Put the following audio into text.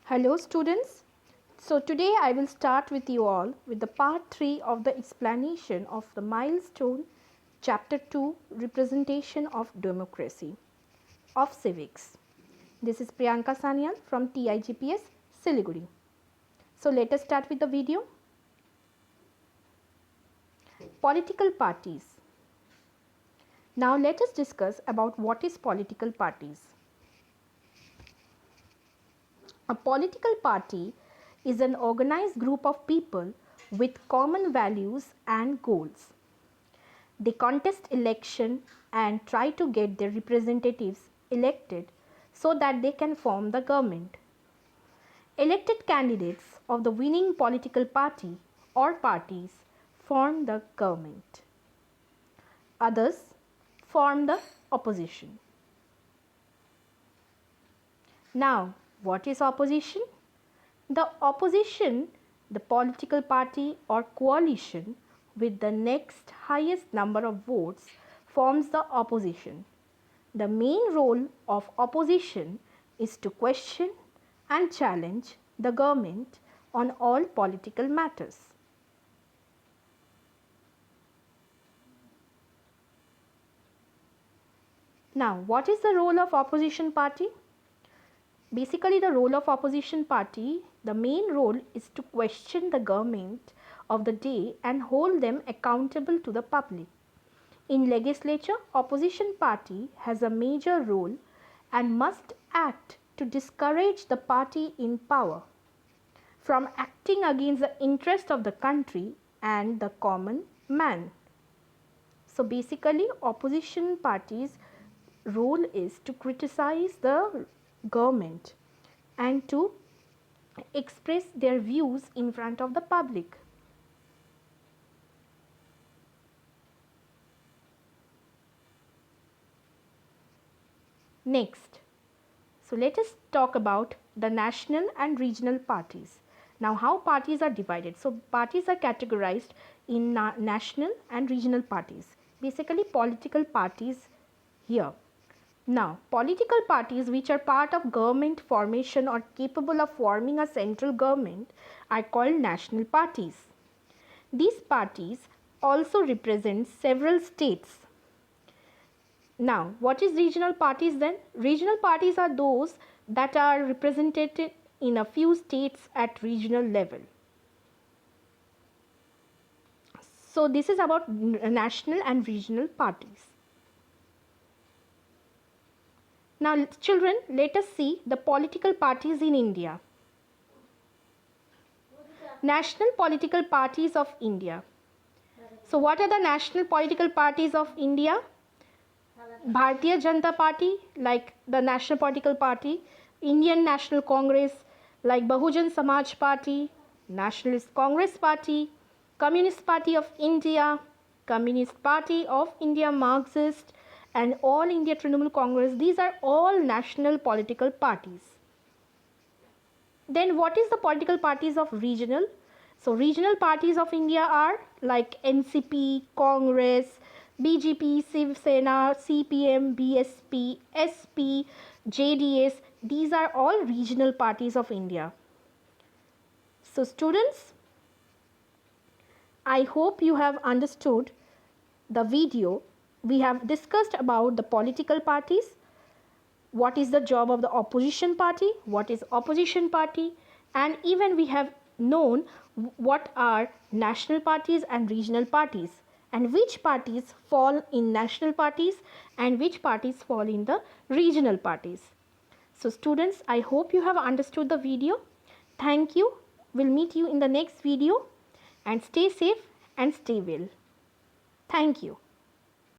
Hello students. So today I will start with you all with the part 3 of the explanation of the milestone chapter 2 representation of democracy of civics. This is Priyanka Sanyal from TIGPS Siliguri. So let us start with the video. Political parties. Now let us discuss about what is political parties. A political party is an organized group of people with common values and goals. They contest election and try to get their representatives elected so that they can form the government. Elected candidates of the winning political party or parties form the government. Others form the opposition. Now, what is opposition? The opposition, the political party or coalition with the next highest number of votes, forms the opposition. The main role of opposition is to question and challenge the government on all political matters. Now, what is the role of opposition party? Basically, the role of opposition party, the main role is to question the government of the day and hold them accountable to the public. In legislature, opposition party has a major role and must act to discourage the party in power from acting against the interest of the country and the common man. So basically, opposition parties' role is to criticize the government and to express their views in front of the public. Next, so let us talk about the national and regional parties. Now, how parties are divided? So parties are categorized in national and regional parties. Basically, political parties here. Now, political parties which are part of government formation or capable of forming a central government are called national parties. These parties also represent several states. Now, what is regional parties then? Regional parties are those that are represented in a few states at regional level. So, this is about national and regional parties. Now, children, let us see the political parties in India. National political parties of India. So, what are the national political parties of India? Bharatiya Janata Party, like the National Political Party, Indian National Congress, like Bahujan Samaj Party, Nationalist Congress Party, Communist Party of India, Communist Party of India, Marxist, and All India Trinamool Congress. These are all national political parties. Then what is the political parties of regional? So regional parties of India are like NCP, Congress, BJP, Shiv Sena, CPM, BSP, SP, JDS. These are all regional parties of India. So students, I hope you have understood the video. We have discussed about the political parties, what is the job of the opposition party, what is opposition party, and even we have known what are national parties and regional parties and which parties fall in national parties and which parties fall in the regional parties. So students, I hope you have understood the video. Thank you. We'll meet you in the next video and stay safe and stay well. Thank you.